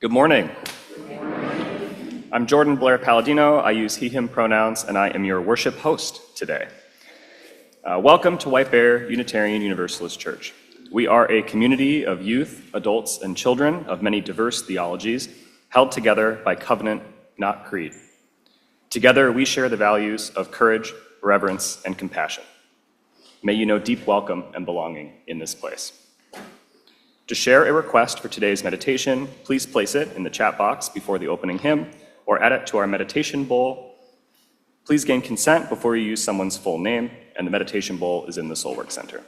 Good morning. I'm Jordan Blair Palladino. I use he, him pronouns, and I am your worship host today. Welcome to White Bear Unitarian Universalist Church. We are a community of youth, adults, and children of many diverse theologies, held together by covenant, not creed. Together, we share the values of courage, reverence, and compassion. May you know deep welcome and belonging in this place. To share a request for today's meditation, please place it in the chat box before the opening hymn or add it to our meditation bowl. Please gain consent before you use someone's full name, and the meditation bowl is in the Soulwork Center.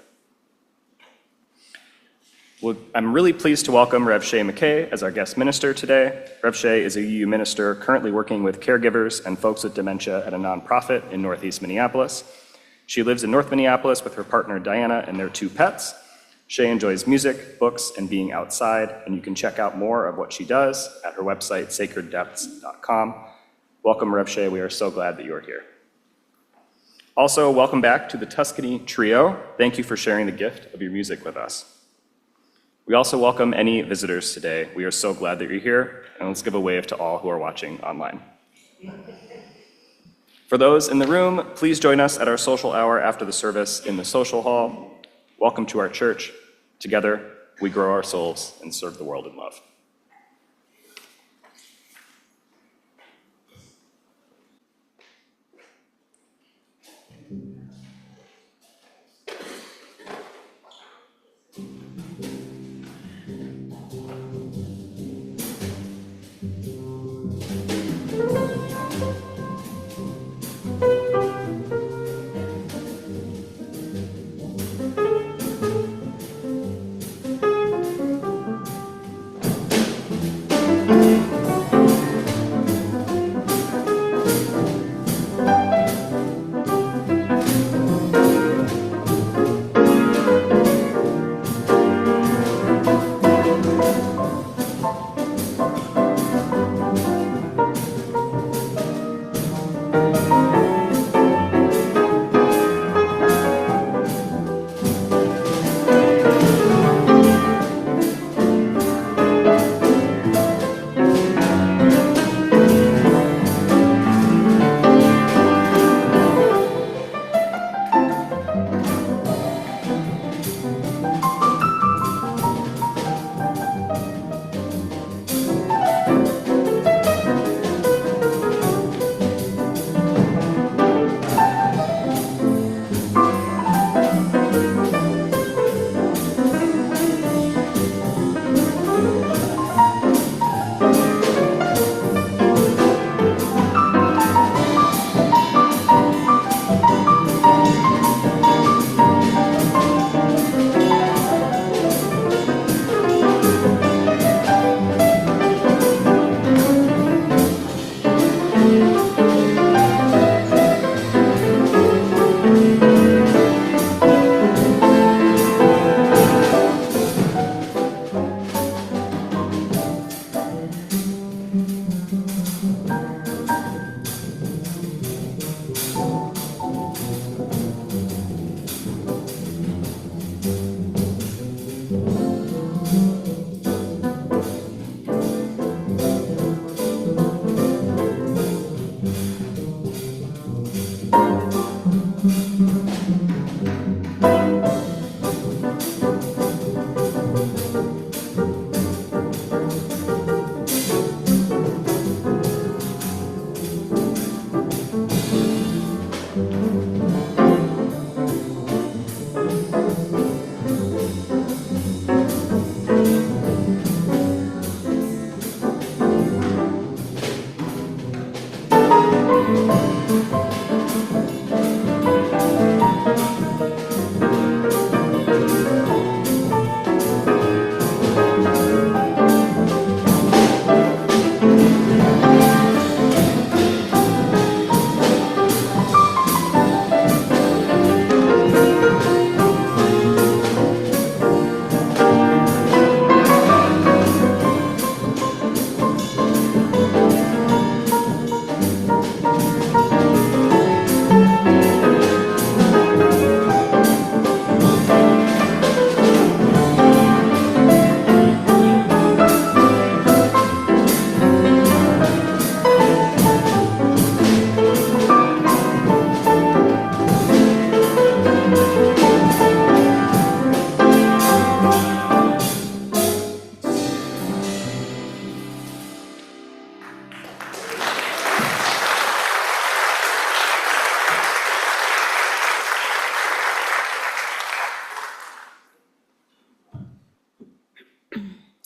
Well, I'm really pleased to welcome Rev. Shay McKay as our guest minister today. Rev. Shay is a UU minister currently working with caregivers and folks with dementia at a nonprofit in Northeast Minneapolis. She lives in North Minneapolis with her partner Diana and their 2 pets. Shay enjoys music, books, and being outside, and you can check out more of what she does at her website, sacreddepths.com. Welcome, Rev. Shay. We are so glad that you are here. Also, welcome back to the Tuscany Trio. Thank you for sharing the gift of your music with us. We also welcome any visitors today. We are so glad that you're here, and let's give a wave to all who are watching online. For those in the room, please join us at our social hour after the service in the social hall. Welcome to our church. Together, we grow our souls and serve the world in love.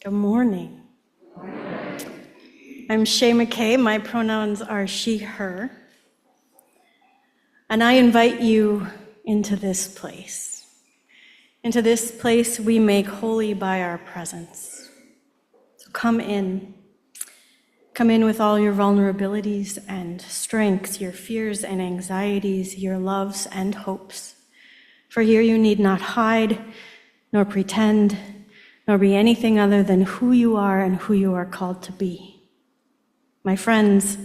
Good morning. I'm Shay McKay. My pronouns are she, her. And I invite you into this place. Into this place we make holy by our presence. So come in. Come in with all your vulnerabilities and strengths, your fears and anxieties, your loves and hopes. For here you need not hide, nor pretend, nor be anything other than who you are and who you are called to be. My friends,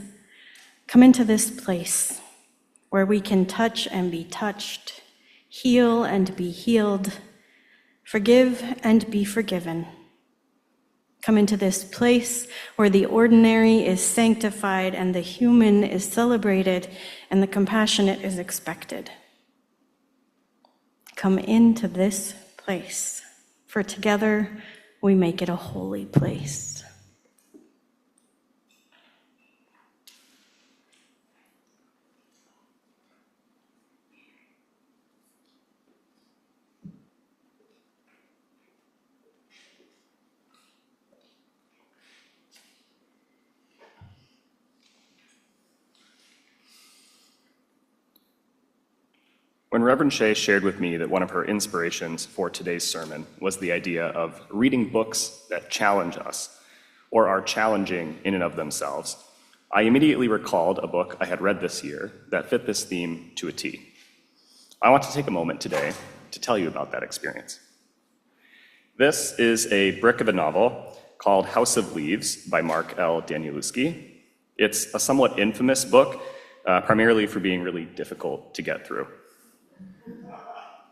come into this place where we can touch and be touched, heal and be healed, forgive and be forgiven. Come into this place where the ordinary is sanctified and the human is celebrated and the compassionate is expected. Come into this place, for together we make it a holy place. When Reverend Shay shared with me that one of her inspirations for today's sermon was the idea of reading books that challenge us or are challenging in and of themselves, I immediately recalled a book I had read this year that fit this theme to a T. I want to take a moment today to tell you about that experience. This is a brick of a novel called House of Leaves by Mark L. Danielewski. It's a somewhat infamous book, primarily for being really difficult to get through.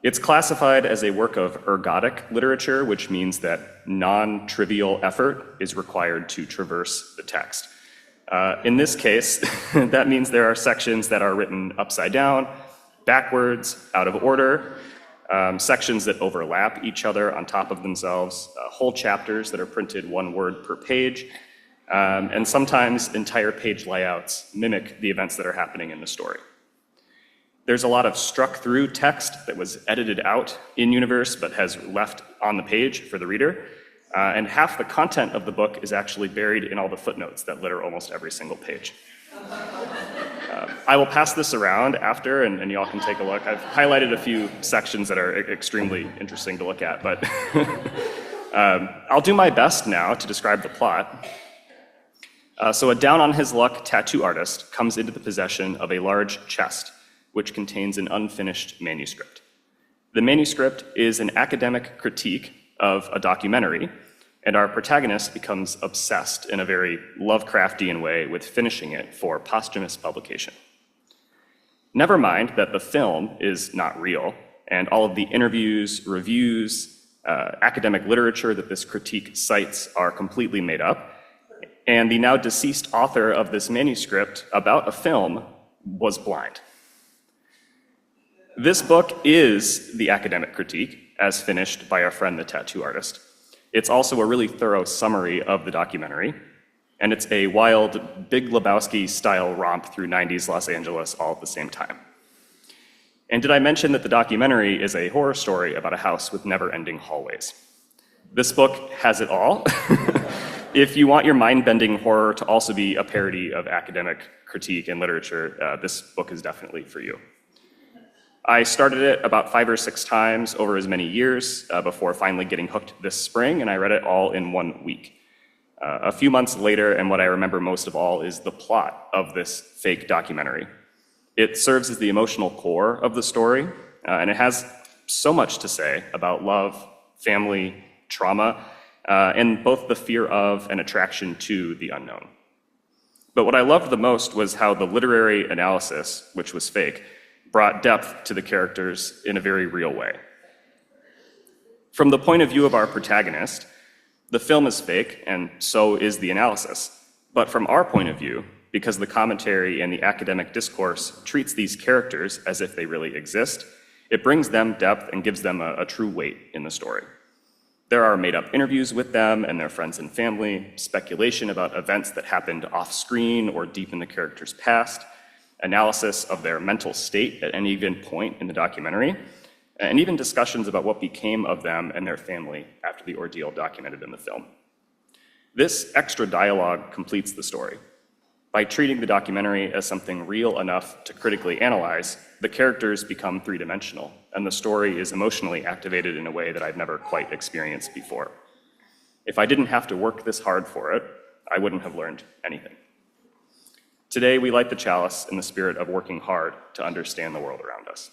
It's classified as a work of ergodic literature, which means that non-trivial effort is required to traverse the text. In this case, that means there are sections that are written upside down, backwards, out of order, sections that overlap each other on top of themselves, whole chapters that are printed one word per page, and sometimes entire page layouts mimic the events that are happening in the story. There's a lot of struck-through text that was edited out in Universe but has left on the page for the reader, and half the content of the book is actually buried in all the footnotes that litter almost every single page. I will pass this around after, and y'all can take a look. I've highlighted a few sections that are extremely interesting to look at, but I'll do my best now to describe the plot. So a down-on-his-luck tattoo artist comes into the possession of a large chest, which contains an unfinished manuscript. The manuscript is an academic critique of a documentary, and our protagonist becomes obsessed in a very Lovecraftian way with finishing it for posthumous publication. Never mind that the film is not real, and all of the interviews, reviews, academic literature that this critique cites are completely made up, and the now deceased author of this manuscript about a film was blind. This book is the academic critique, as finished by our friend the tattoo artist. It's also a really thorough summary of the documentary, and it's a wild, Big Lebowski-style romp through 90s Los Angeles all at the same time. And did I mention that the documentary is a horror story about a house with never-ending hallways? This book has it all. If you want your mind-bending horror to also be a parody of academic critique and literature, this book is definitely for you. I started it about 5 or 6 times over as many years before finally getting hooked this spring, and I read it all in 1 week. A few months later, and what I remember most of all is the plot of this fake documentary. It serves as the emotional core of the story, and it has so much to say about love, family, trauma, and both the fear of and attraction to the unknown. But what I loved the most was how the literary analysis, which was fake, brought depth to the characters in a very real way. From the point of view of our protagonist, the film is fake, and so is the analysis. But from our point of view, because the commentary and the academic discourse treats these characters as if they really exist, it brings them depth and gives them a true weight in the story. There are made-up interviews with them and their friends and family, speculation about events that happened off-screen or deep in the character's past, analysis of their mental state at any given point in the documentary, and even discussions about what became of them and their family after the ordeal documented in the film. This extra dialogue completes the story. By treating the documentary as something real enough to critically analyze, the characters become three-dimensional, and the story is emotionally activated in a way that I've never quite experienced before. If I didn't have to work this hard for it, I wouldn't have learned anything. Today, we light the chalice in the spirit of working hard to understand the world around us.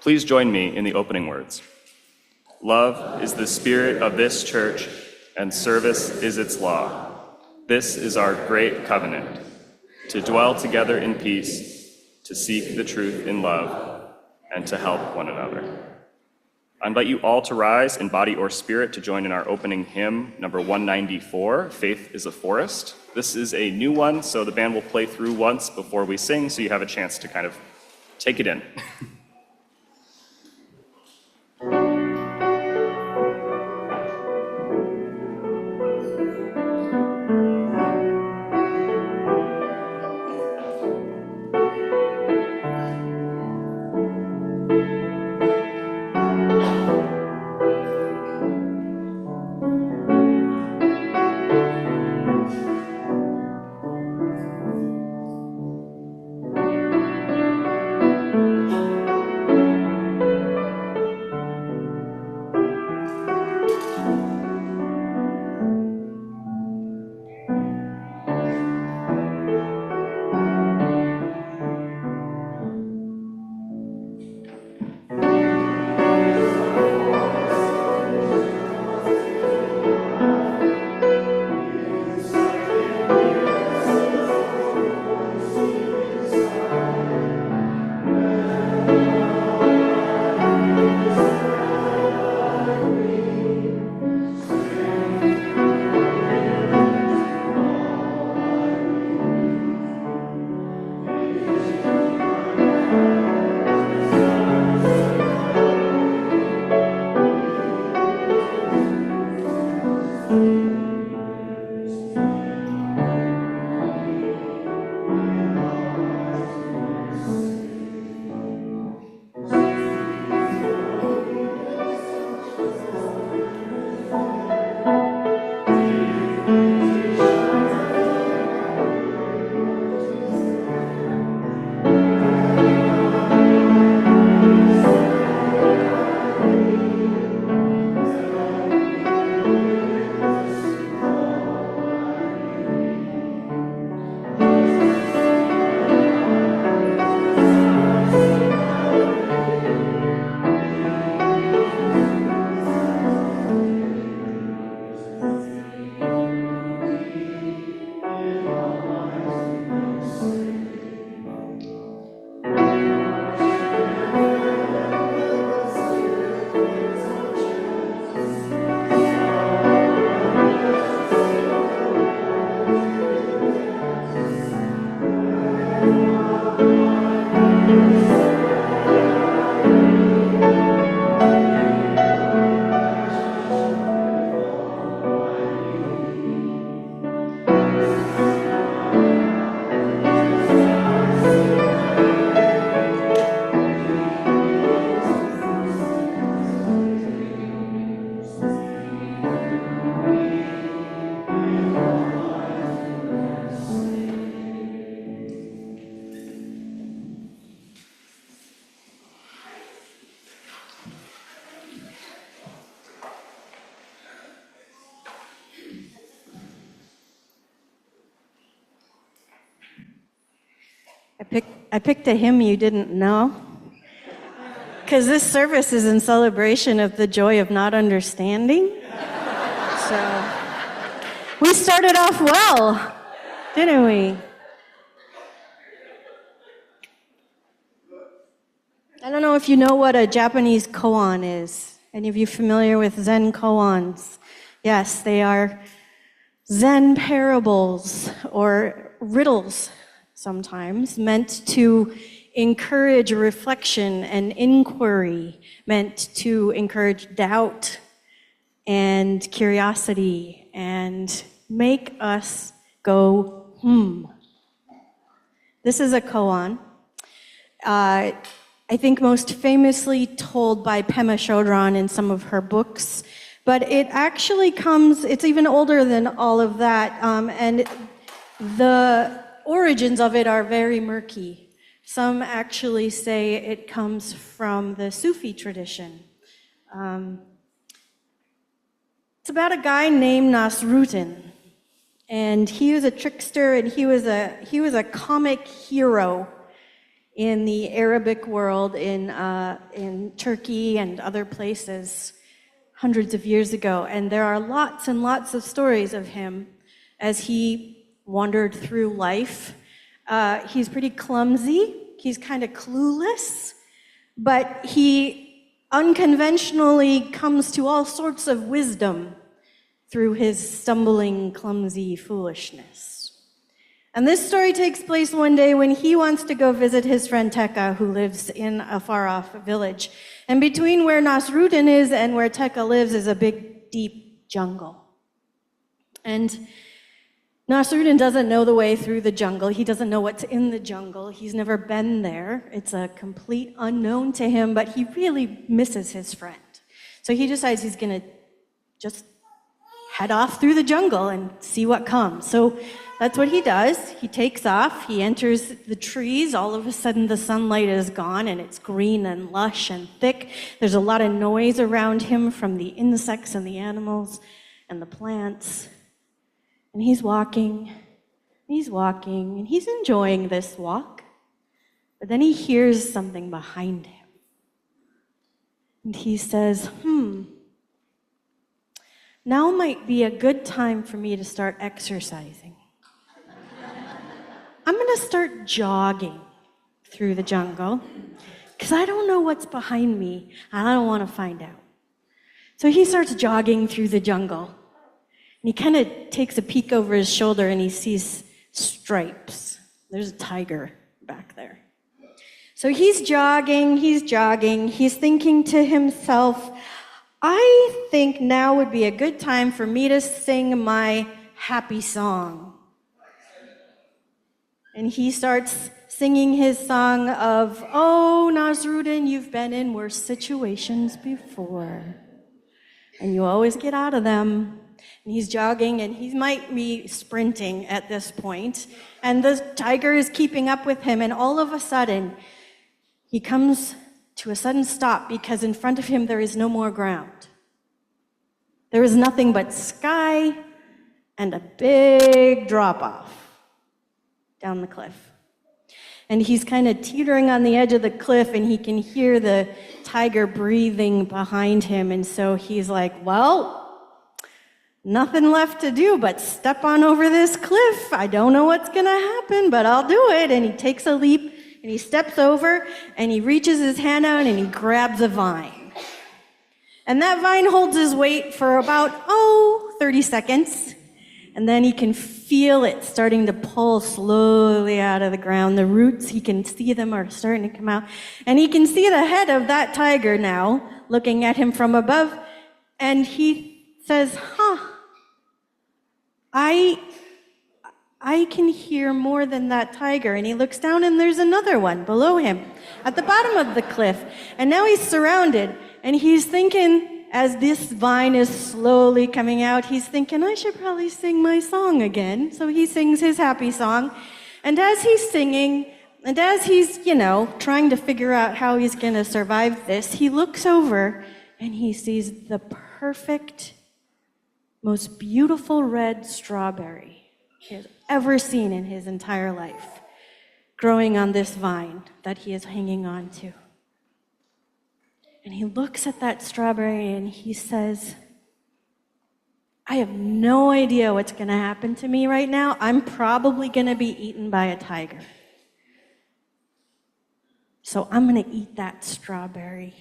Please join me in the opening words. Love is the spirit of this church, and service is its law. This is our great covenant, to dwell together in peace, to seek the truth in love, and to help one another. I invite you all to rise in body or spirit to join in our opening hymn, number 194, Faith is a Forest. This is a new one, so the band will play through once before we sing, so you have a chance to kind of take it in. I picked a hymn you didn't know, because this service is in celebration of the joy of not understanding. So we started off well, didn't we? I don't know if you know what a Japanese koan is. Any of you familiar with Zen koans? Yes, they are Zen parables or riddles sometimes, meant to encourage reflection and inquiry, meant to encourage doubt and curiosity and make us go, This is a koan. I think most famously told by Pema Chodron in some of her books, but it actually it's even older than all of that, and the origins of it are very murky. Some actually say it comes from the Sufi tradition. It's about a guy named Nasruddin, and he was a trickster, and he was a comic hero in the Arabic world, in Turkey and other places hundreds of years ago. And there are lots and lots of stories of him as he wandered through life. He's pretty clumsy, he's kind of clueless, but he unconventionally comes to all sorts of wisdom through his stumbling, clumsy foolishness. And this story takes place one day when he wants to go visit his friend Tekka, who lives in a far-off village. And between where Nasruddin is and where Tekka lives is a big, deep jungle. And Nasruddin doesn't know the way through the jungle. He doesn't know what's in the jungle. He's never been there. It's a complete unknown to him, but he really misses his friend. So he decides he's going to just head off through the jungle and see what comes. So that's what he does. He takes off, he enters the trees. All of a sudden the sunlight is gone and it's green and lush and thick. There's a lot of noise around him from the insects and the animals and the plants. And he's walking, and he's enjoying this walk. But then he hears something behind him. And he says, now might be a good time for me to start exercising. I'm going to start jogging through the jungle because I don't know what's behind me and I don't want to find out. So he starts jogging through the jungle, and he kind of takes a peek over his shoulder and he sees stripes. There's a tiger back there. So he's jogging, he's thinking to himself, I think now would be a good time for me to sing my happy song. And he starts singing his song of, oh, Nasruddin, you've been in worse situations before, and you always get out of them. And he's jogging, and he might be sprinting at this point, and the tiger is keeping up with him, and all of a sudden, he comes to a sudden stop because in front of him there is no more ground. There is nothing but sky and a big drop-off down the cliff. And he's kind of teetering on the edge of the cliff, and he can hear the tiger breathing behind him. And so he's like, well, nothing left to do but step on over this cliff. I don't know what's going to happen, but I'll do it. And he takes a leap, and he steps over, and he reaches his hand out, and he grabs a vine. And that vine holds his weight for about, 30 seconds. And then he can feel it starting to pull slowly out of the ground. The roots, he can see them are starting to come out. And he can see the head of that tiger now, looking at him from above. And he says, I can hear more than that tiger. And he looks down, and there's another one below him at the bottom of the cliff. And now he's surrounded, and he's thinking, as this vine is slowly coming out, he's thinking, I should probably sing my song again. So he sings his happy song. And as he's singing, and as he's, trying to figure out how he's going to survive this, he looks over and he sees the perfect, most beautiful red strawberry he has ever seen in his entire life, growing on this vine that he is hanging on to. And he looks at that strawberry and he says, I have no idea what's going to happen to me right now. I'm probably going to be eaten by a tiger. So I'm going to eat that strawberry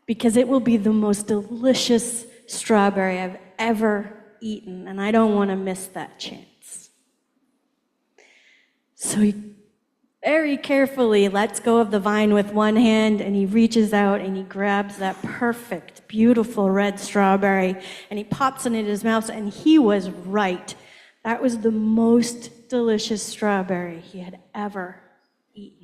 because it will be the most delicious strawberry I've ever eaten, and I don't want to miss that chance. So he very carefully lets go of the vine with one hand, and he reaches out and he grabs that perfect, beautiful red strawberry, and he pops it in his mouth, and he was right. That was the most delicious strawberry he had ever eaten.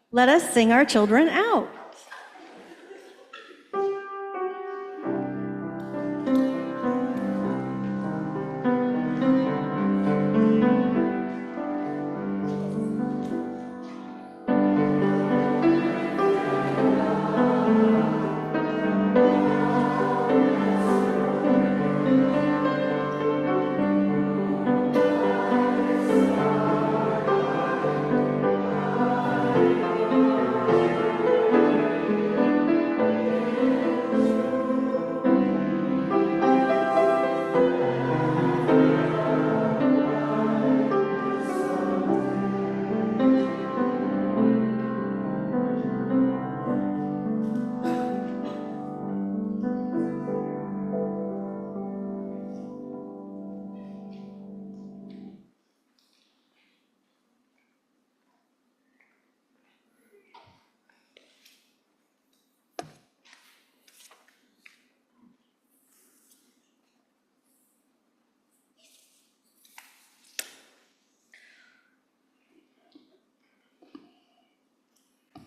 Let us sing our children out.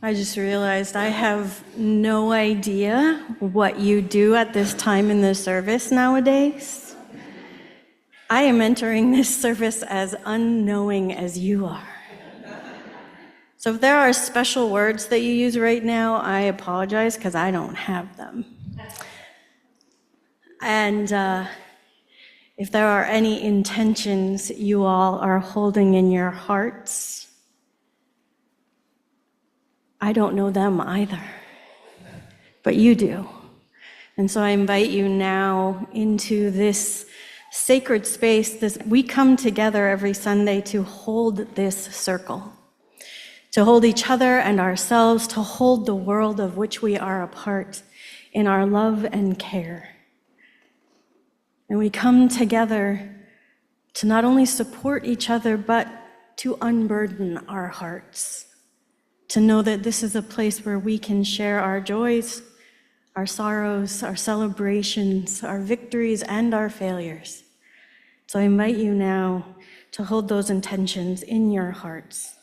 I just realized I have no idea what you do at this time in the service nowadays. I am entering this service as unknowing as you are. So if there are special words that you use right now, I apologize because I don't have them. And if there are any intentions you all are holding in your hearts, I don't know them either, but you do. And so I invite you now into this sacred space. We come together every Sunday to hold this circle, to hold each other and ourselves, to hold the world of which we are a part in our love and care. And we come together to not only support each other, but to unburden our hearts, to know that this is a place where we can share our joys, our sorrows, our celebrations, our victories, and our failures. So I invite you now to hold those intentions in your hearts.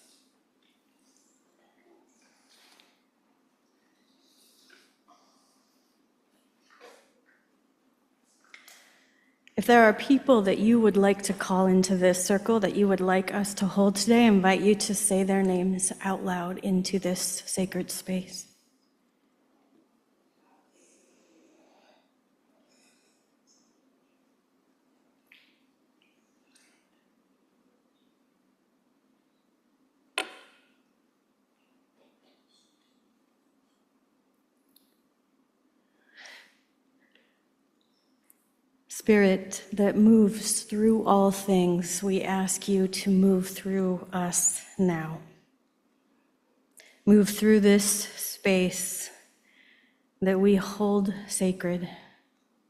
If there are people that you would like to call into this circle that you would like us to hold today, I invite you to say their names out loud into this sacred space. Spirit that moves through all things, we ask you to move through us now. Move through this space that we hold sacred,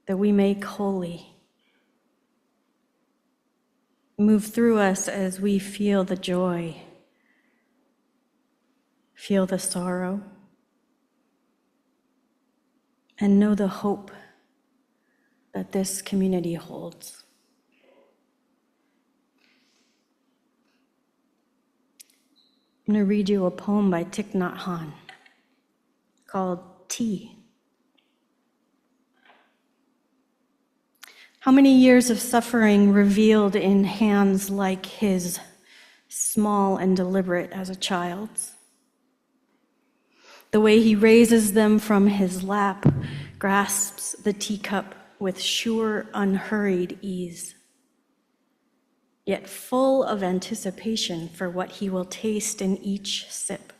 that we make holy. Move through us as we feel the joy, feel the sorrow, and know the hope that this community holds. I'm going to read you a poem by Thich Nhat Hanh called Tea. How many years of suffering revealed in hands like his, small and deliberate as a child's. The way he raises them from his lap, grasps the teacup with sure, unhurried ease, yet full of anticipation for what he will taste in each sip.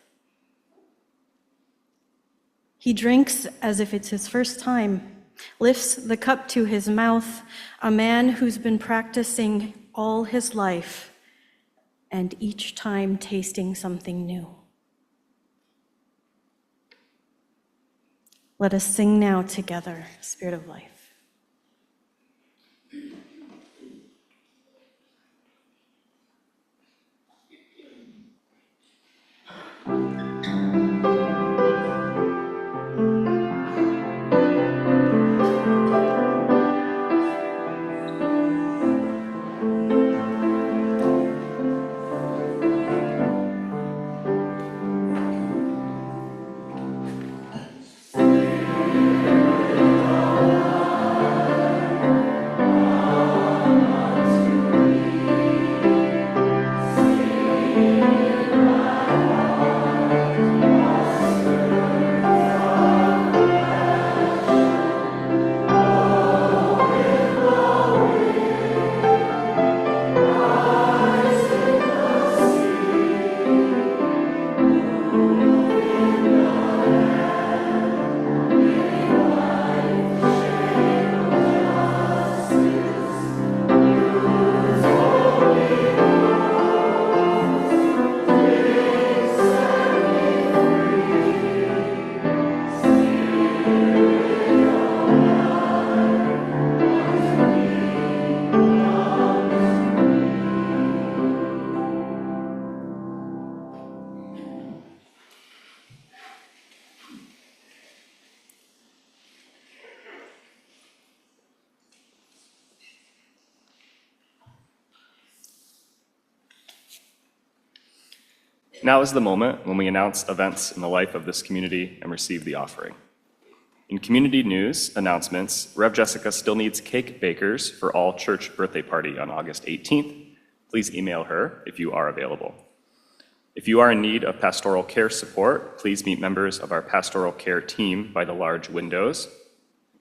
He drinks as if it's his first time, lifts the cup to his mouth, a man who's been practicing all his life and each time tasting something new. Let us sing now together, Spirit of Life. Now is the moment when we announce events in the life of this community and receive the offering. In community news announcements, Rev Jessica still needs cake bakers for all church birthday party on August 18th. Please email her if you are available. If you are in need of pastoral care support, please meet members of our pastoral care team by the large windows,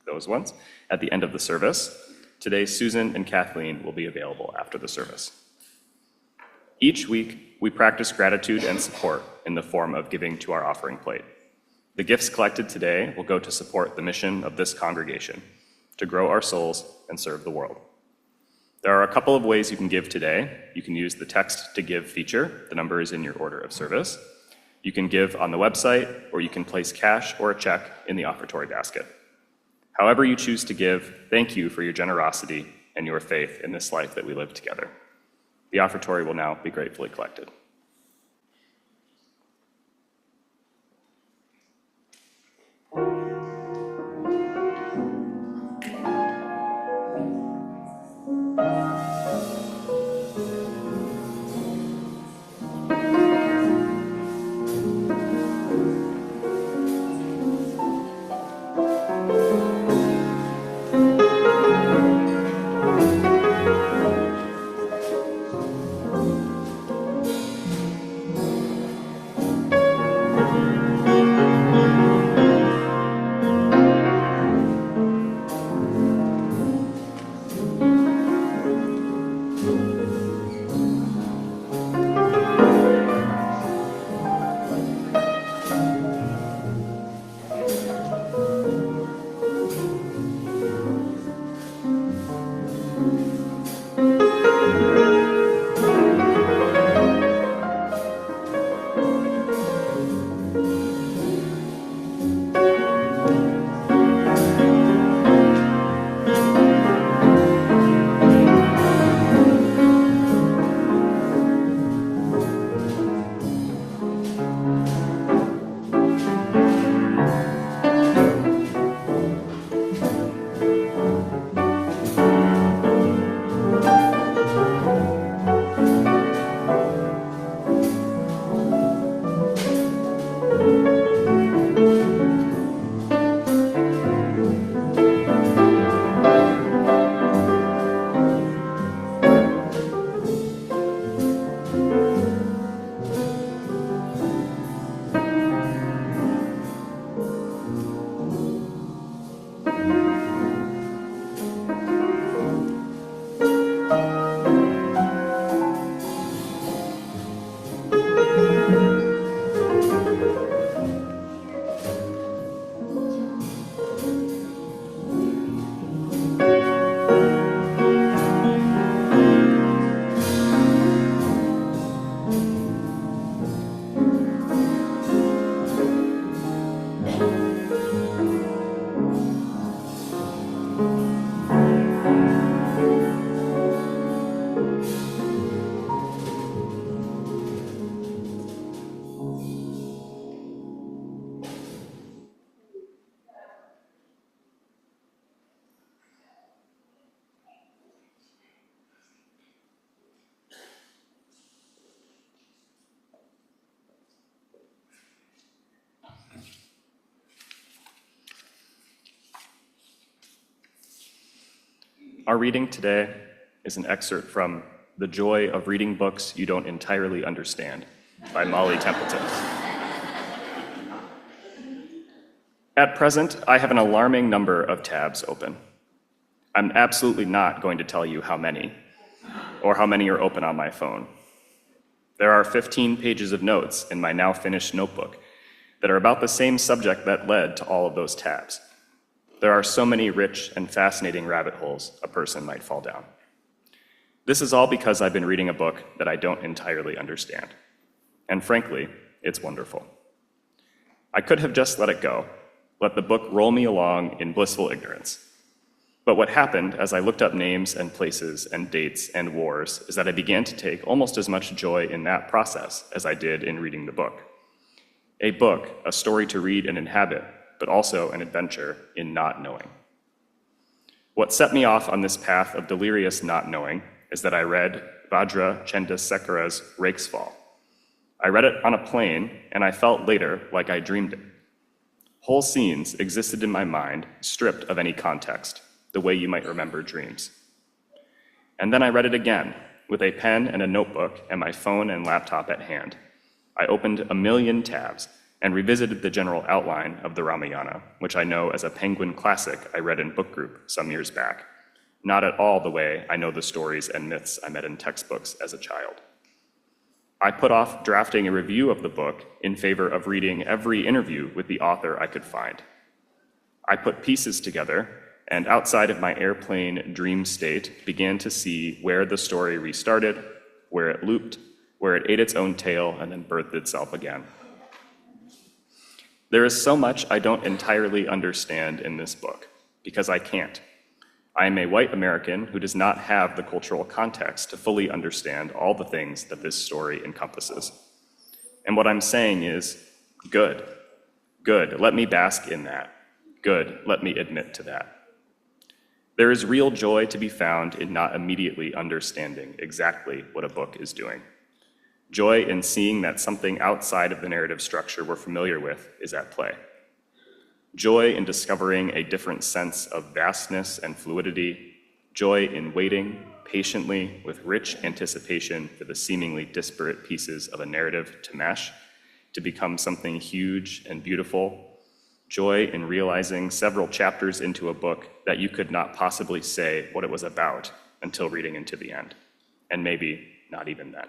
those ones, at the end of the service. Today, Susan and Kathleen will be available after the service. Each week, we practice gratitude and support in the form of giving to our offering plate. The gifts collected today will go to support the mission of this congregation, to grow our souls and serve the world. There are a couple of ways you can give today. You can use the text to give feature. The number is in your order of service. You can give on the website, or you can place cash or a check in the offertory basket. However you choose to give, thank you for your generosity and your faith in this life that we live together. The offertory will now be gratefully collected. Our reading today is an excerpt from The Joy of Reading Books You Don't Entirely Understand by Molly Templeton. At present, I have an alarming number of tabs open. I'm absolutely not going to tell you how many, or how many are open on my phone. There are 15 pages of notes in my now finished notebook that are about the same subject that led to all of those tabs. There are so many rich and fascinating rabbit holes a person might fall down. This is all because I've been reading a book that I don't entirely understand. And frankly, it's wonderful. I could have just let it go, let the book roll me along in blissful ignorance. But what happened as I looked up names and places and dates and wars is that I began to take almost as much joy in that process as I did in reading the book. A book, a story to read and inhabit, but also an adventure in not knowing. What set me off on this path of delirious not knowing is that I read Vajra Chandrasekhara's Rake's Fall. I read it on a plane, and I felt later like I dreamed it. Whole scenes existed in my mind, stripped of any context, the way you might remember dreams. And then I read it again, with a pen and a notebook and my phone and laptop at hand. I opened a million tabs and revisited the general outline of the Ramayana, which I know as a Penguin classic I read in book group some years back, not at all the way I know the stories and myths I met in textbooks as a child. I put off drafting a review of the book in favor of reading every interview with the author I could find. I put pieces together, and outside of my airplane dream state, began to see where the story restarted, where it looped, where it ate its own tail and then birthed itself again. There is so much I don't entirely understand in this book, because I can't. I am a white American who does not have the cultural context to fully understand all the things that this story encompasses. And what I'm saying is, good, let me bask in that. Good, let me admit to that. There is real joy to be found in not immediately understanding exactly what a book is doing. Joy in seeing that something outside of the narrative structure we're familiar with is at play. Joy in discovering a different sense of vastness and fluidity. Joy in waiting patiently with rich anticipation for the seemingly disparate pieces of a narrative to mesh, to become something huge and beautiful. Joy in realizing several chapters into a book that you could not possibly say what it was about until reading into the end, and maybe not even then.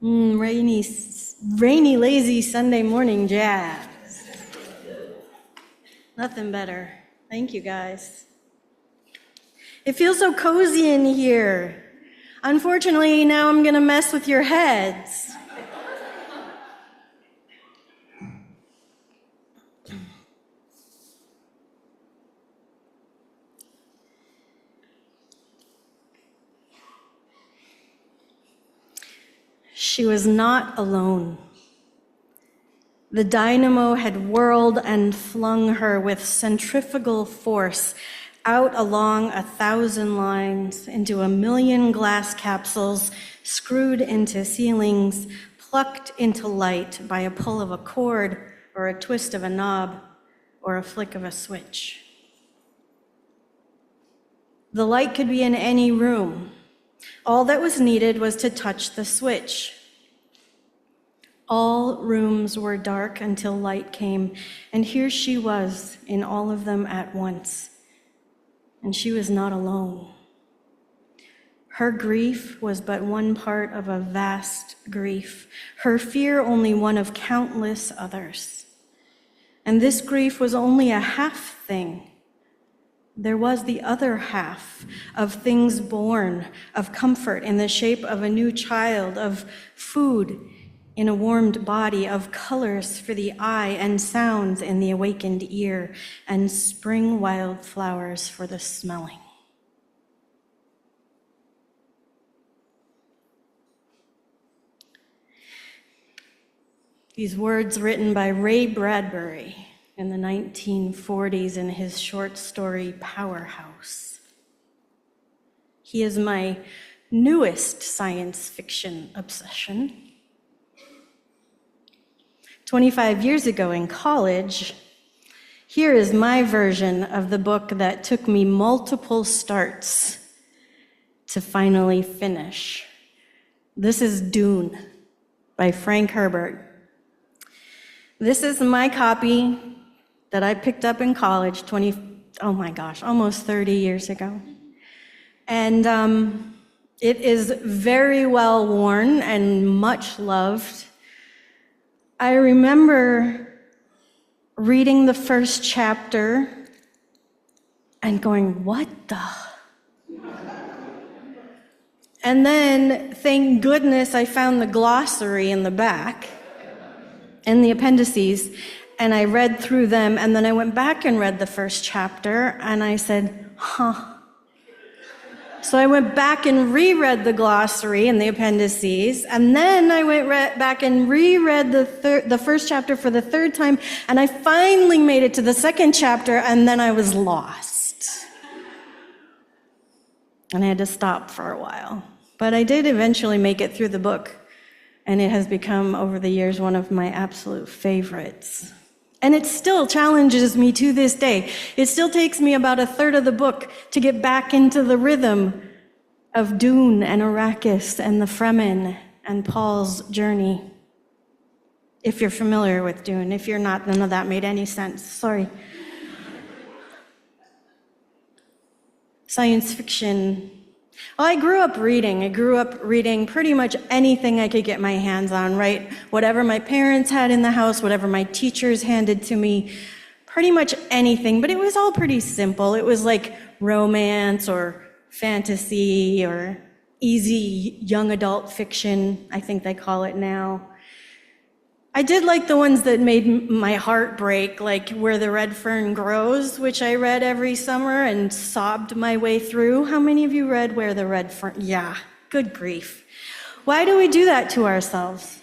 Rainy, lazy Sunday morning jazz. Nothing better. Thank you, guys. It feels so cozy in here. Unfortunately, now I'm going to mess with your heads. She was not alone. The dynamo had whirled and flung her with centrifugal force out along 1,000 lines into 1,000,000 glass capsules screwed into ceilings, plucked into light by a pull of a cord or a twist of a knob or a flick of a switch. The light could be in any room. All that was needed was to touch the switch. All rooms were dark until light came, and here she was in all of them at once. And she was not alone. Her grief was but one part of a vast grief, her fear only one of countless others. And this grief was only a half thing. There was the other half of things born, of comfort in the shape of a new child, of food in a warmed body, of colors for the eye and sounds in the awakened ear, and spring wildflowers for the smelling. These words written by Ray Bradbury in the 1940s in his short story Powerhouse. He is my newest science fiction obsession. 25 years ago in college, here is my version of the book that took me multiple starts to finally finish. This is Dune by Frank Herbert. This is my copy that I picked up in college almost 30 years ago. And it is very well worn and much loved. I remember reading the first chapter and going, what the? And then, thank goodness, I found the glossary in the back and the appendices, and I read through them, and then I went back and read the first chapter, and I said, huh. So I went back and reread the glossary and the appendices, and then I went back and reread the first chapter for the third time, and I finally made it to the second chapter, and then I was lost. And I had to stop for a while. But I did eventually make it through the book, and it has become, over the years, one of my absolute favorites. And it still challenges me to this day. It still takes me about a third of the book to get back into the rhythm of Dune and Arrakis and the Fremen and Paul's journey. If you're familiar with Dune. If you're not, none of that made any sense. Sorry. Science fiction. Well, I grew up reading pretty much anything I could get my hands on, right? Whatever my parents had in the house, whatever my teachers handed to me, pretty much anything, but it was all pretty simple. It was like romance or fantasy or easy young adult fiction, I think they call it now. I did like the ones that made my heart break, like Where the Red Fern Grows, which I read every summer and sobbed my way through. How many of you read Where the Red Fern? Yeah, good grief. Why do we do that to ourselves?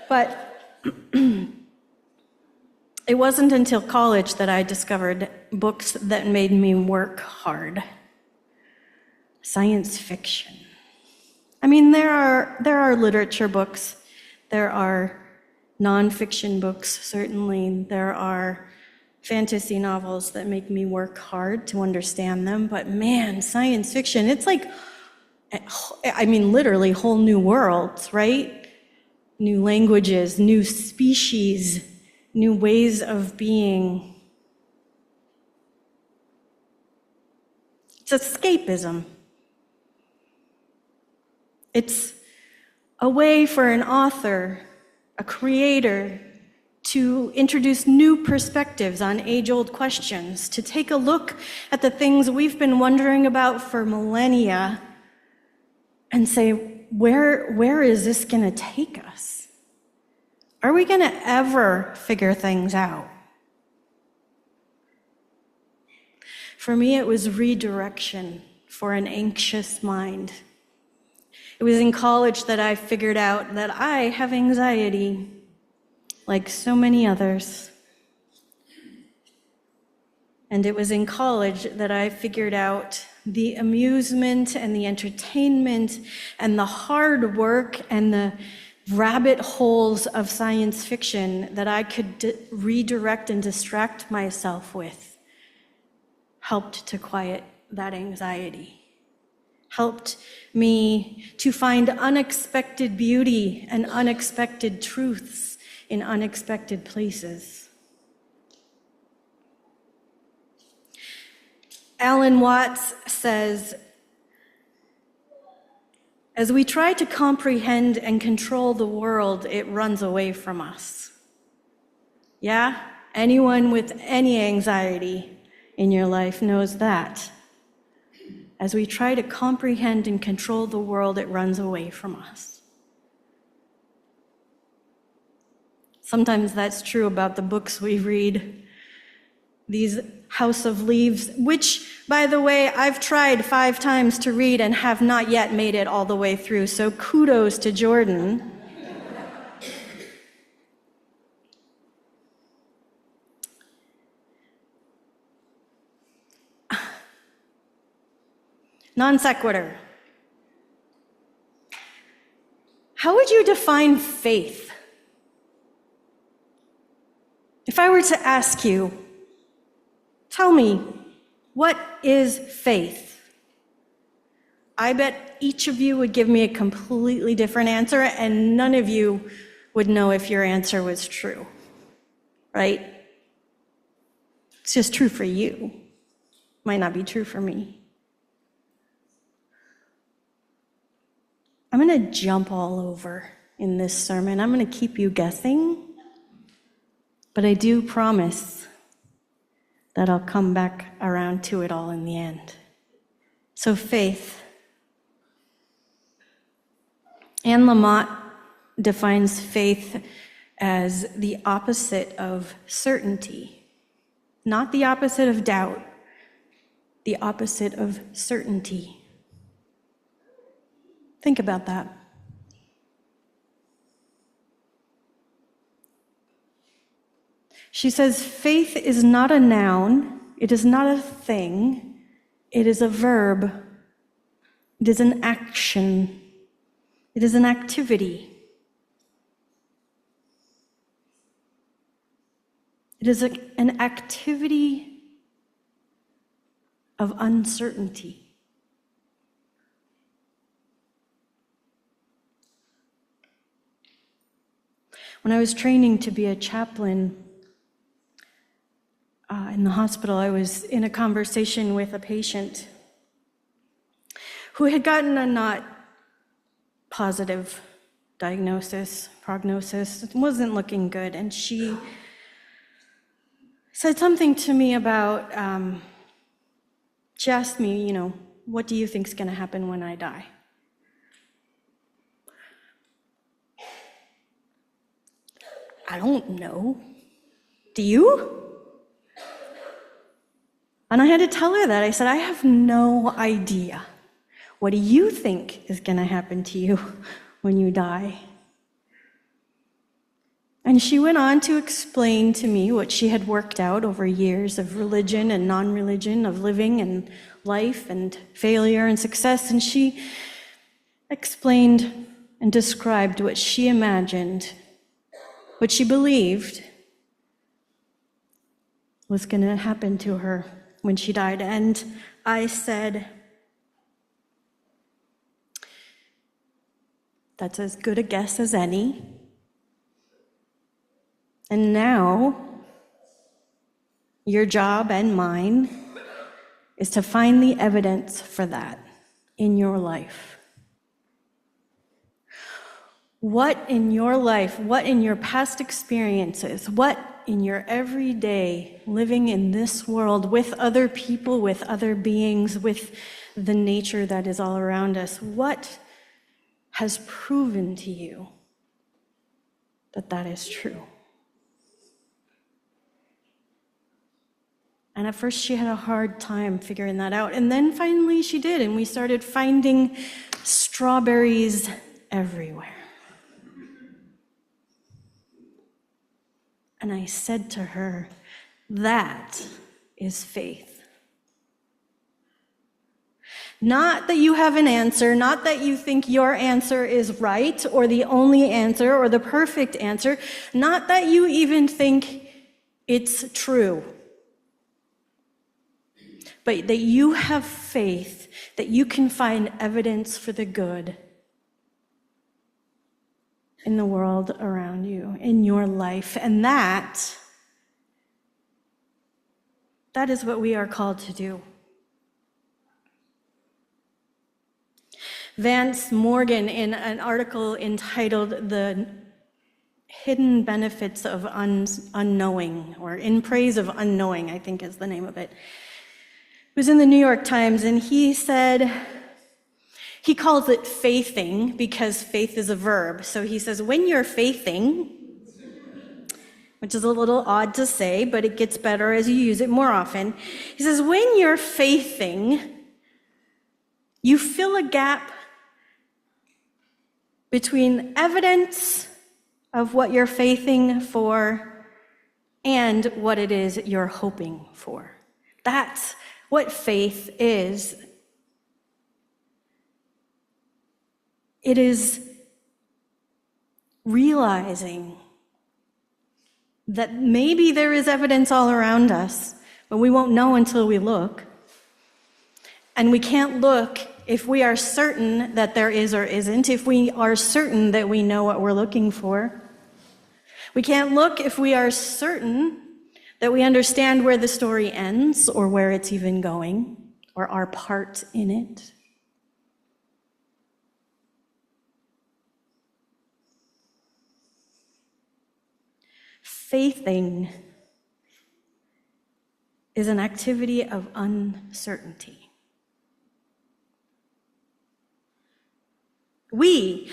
But it wasn't until college that I discovered books that made me work hard. Science fiction. I mean, there are literature books. There are nonfiction books, certainly. There are fantasy novels that make me work hard to understand them. But man, science fiction, it's like, I mean, literally whole new worlds, right? New languages, new species, new ways of being. It's escapism. It's a way for an author, a creator, to introduce new perspectives on age-old questions, to take a look at the things we've been wondering about for millennia and say, where is this going to take us? Are we going to ever figure things out? For me, it was redirection for an anxious mind. It was in college that I figured out that I have anxiety, like so many others. And it was in college that I figured out the amusement and the entertainment and the hard work and the rabbit holes of science fiction that I could redirect and distract myself with helped to quiet that anxiety, helped me to find unexpected beauty and unexpected truths in unexpected places. Alan Watts says, as we try to comprehend and control the world, it runs away from us. Yeah? Anyone with any anxiety in your life knows that. As we try to comprehend and control the world, it runs away from us. Sometimes that's true about the books we read. These House of Leaves, which, by the way, I've tried 5 times to read and have not yet made it all the way through, so kudos to Jordan. Non sequitur. How would you define faith? If I were to ask you, tell me, what is faith? I bet each of you would give me a completely different answer, and none of you would know if your answer was true, right? It's just true for you. Might not be true for me. I'm going to jump all over in this sermon. I'm going to keep you guessing, but I do promise that I'll come back around to it all in the end. So faith. Anne Lamott defines faith as the opposite of certainty, not the opposite of doubt, the opposite of certainty. Think about that. She says, faith is not a noun, it is not a thing, it is a verb, it is an action, it is an activity. It is an activity of uncertainty. When I was training to be a chaplain in the hospital, I was in a conversation with a patient who had gotten a not positive prognosis. It wasn't looking good, and she said something to me about, she asked me, what do you think's going to happen when I die? I don't know. Do you? And I had to tell her that. I said, I have no idea. What do you think is going to happen to you when you die? And she went on to explain to me what she had worked out over years of religion and non-religion, of living and life and failure and success. And she explained and described what she imagined, what she believed was going to happen to her when she died. And I said, that's as good a guess as any. And now, your job and mine is to find the evidence for that in your life. What in your life, what in your past experiences, what in your everyday living in this world with other people, with other beings, with the nature that is all around us, what has proven to you that that is true? And at first she had a hard time figuring that out. And then finally she did, and we started finding strawberries everywhere. And I said to her, that is faith. Not that you have an answer, not that you think your answer is right, or the only answer, or the perfect answer, not that you even think it's true, but that you have faith that you can find evidence for the good in the world around you, in your life. And that is what we are called to do. Vance Morgan, in an article entitled "The Hidden Benefits of Unknowing," or "In Praise of Unknowing," I think is the name of it, was in the New York Times, and he said, he calls it faithing because faith is a verb. So he says, when you're faithing, which is a little odd to say, but it gets better as you use it more often. He says, when you're faithing, you fill a gap between evidence of what you're faithing for and what it is you're hoping for. That's what faith is. It is realizing that maybe there is evidence all around us, but we won't know until we look. And we can't look if we are certain that there is or isn't, if we are certain that we know what we're looking for. We can't look if we are certain that we understand where the story ends or where it's even going or our part in it. Faithing is an activity of uncertainty. We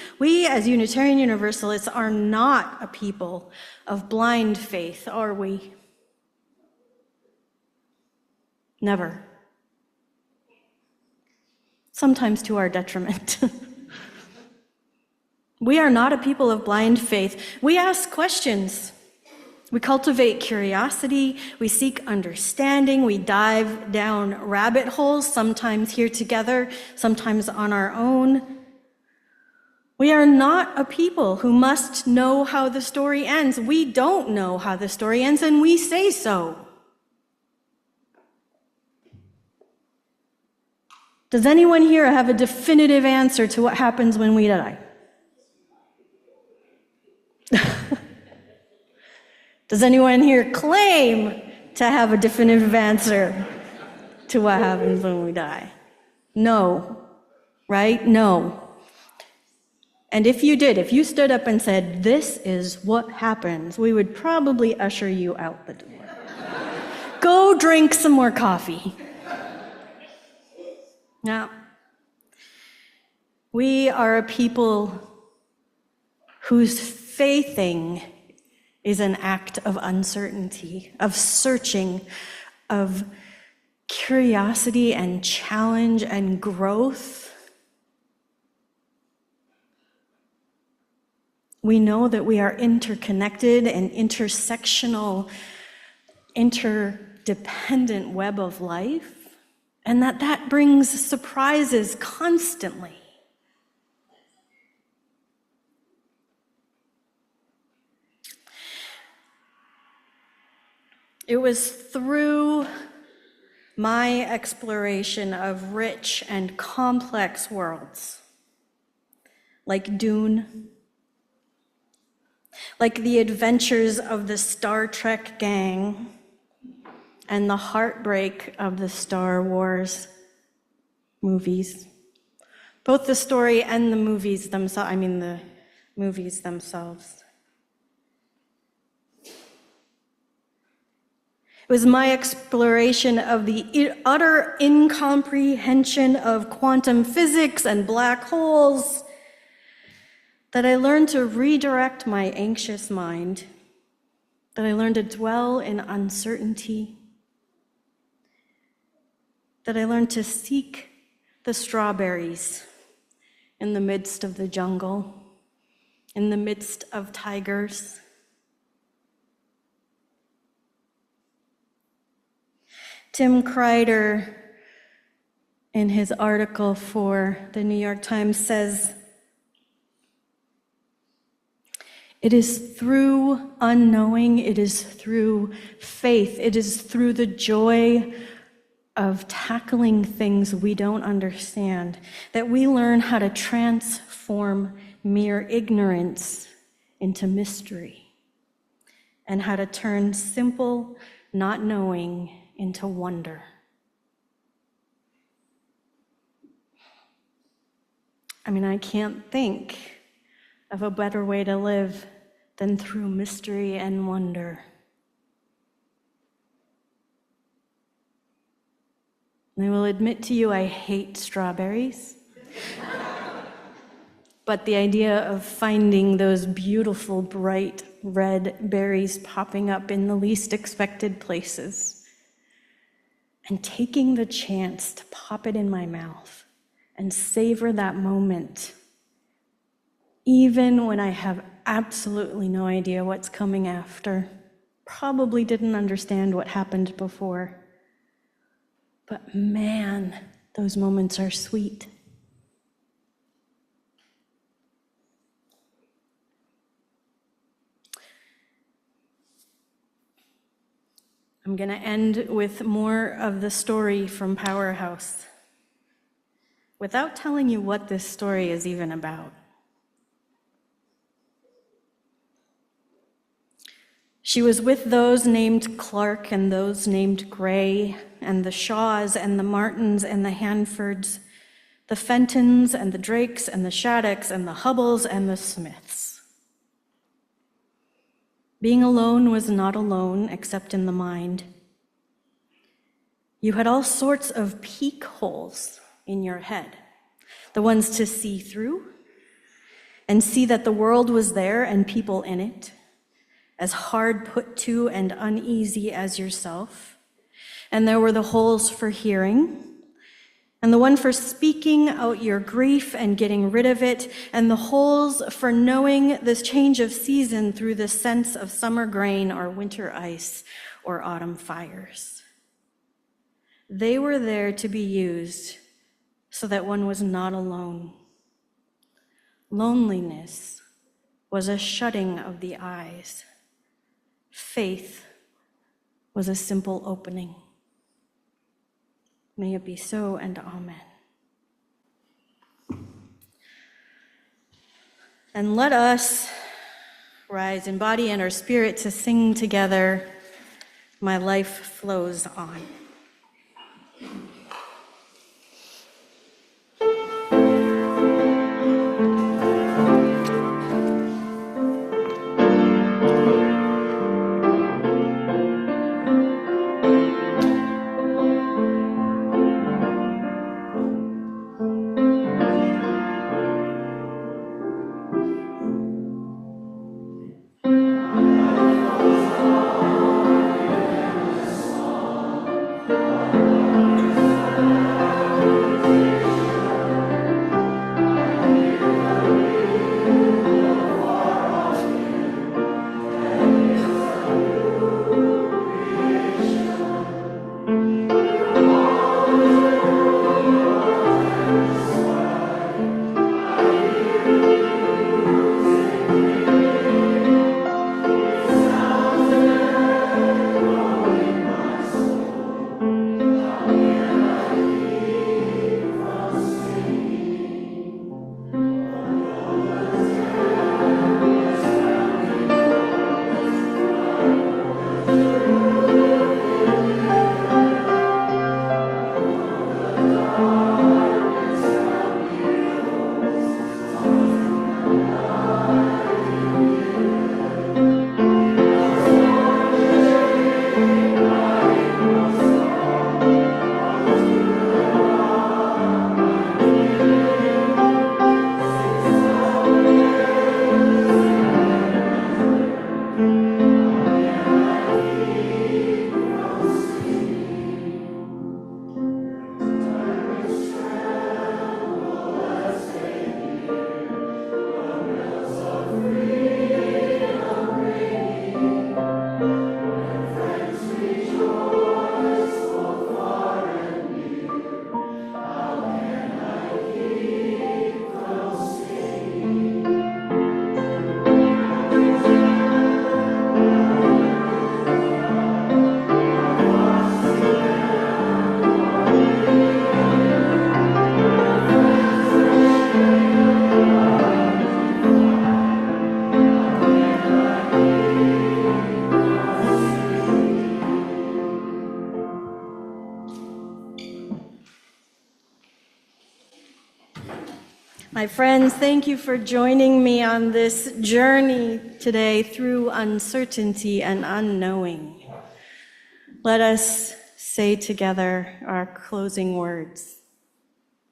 as Unitarian Universalists are not a people of blind faith, are we? Never. Sometimes to our detriment. We are not a people of blind faith. We ask questions. We cultivate curiosity. We seek understanding. We dive down rabbit holes, sometimes here together, sometimes on our own. We are not a people who must know how the story ends. We don't know how the story ends, and we say so. Does anyone here have a definitive answer to what happens when we die? Does anyone here claim to have a definitive answer to what happens when we die? No, right? No. And if you did, if you stood up and said, this is what happens, we would probably usher you out the door. Go drink some more coffee. Now, we are a people whose faithing is an act of uncertainty, of searching, of curiosity and challenge and growth. We know that we are interconnected and intersectional, interdependent web of life, and that brings surprises constantly. It was through my exploration of rich and complex worlds, like Dune, like the adventures of the Star Trek gang, and the heartbreak of the Star Wars movies. Both the story and the movies themselves, movies themselves. It was my exploration of the utter incomprehension of quantum physics and black holes that I learned to redirect my anxious mind, that I learned to dwell in uncertainty, that I learned to seek the strawberries in the midst of the jungle, in the midst of tigers. Tim Kreider, in his article for the New York Times, says, "It is through unknowing, it is through faith, it is through the joy of tackling things we don't understand that we learn how to transform mere ignorance into mystery, and how to turn simple not knowing into wonder." I mean, I can't think of a better way to live than through mystery and wonder. And I will admit to you, I hate strawberries. But the idea of finding those beautiful, bright red berries popping up in the least expected places and taking the chance to pop it in my mouth and savor that moment, even when I have absolutely no idea what's coming after, probably didn't understand what happened before. But man, those moments are sweet. I'm going to end with more of the story from Powerhouse, without telling you what this story is even about. She was with those named Clark and those named Gray, and the Shaws and the Martins and the Hanfords, the Fentons and the Drakes and the Shaddocks and the Hubbles and the Smiths. Being alone was not alone, except in the mind. You had all sorts of peek holes in your head, the ones to see through and see that the world was there and people in it, as hard put to and uneasy as yourself. And there were the holes for hearing, and the one for speaking out your grief and getting rid of it, and the holes for knowing this change of season through the sense of summer grain or winter ice or autumn fires. They were there to be used so that one was not alone. Loneliness was a shutting of the eyes. Faith was a simple opening. May it be so, and amen. And let us rise in body and our spirit to sing together, "My Life Flows On." My friends, thank you for joining me on this journey today through uncertainty and unknowing. Let us say together our closing words.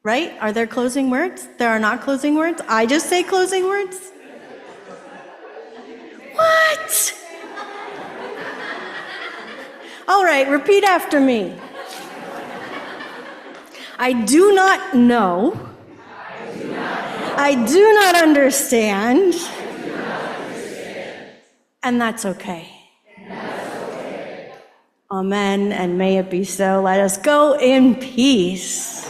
Right? Are there closing words? There are not closing words? I just say closing words? What? All right, repeat after me. I do not know. I do not understand. And that's okay. Amen, and may it be so. Let us go in peace.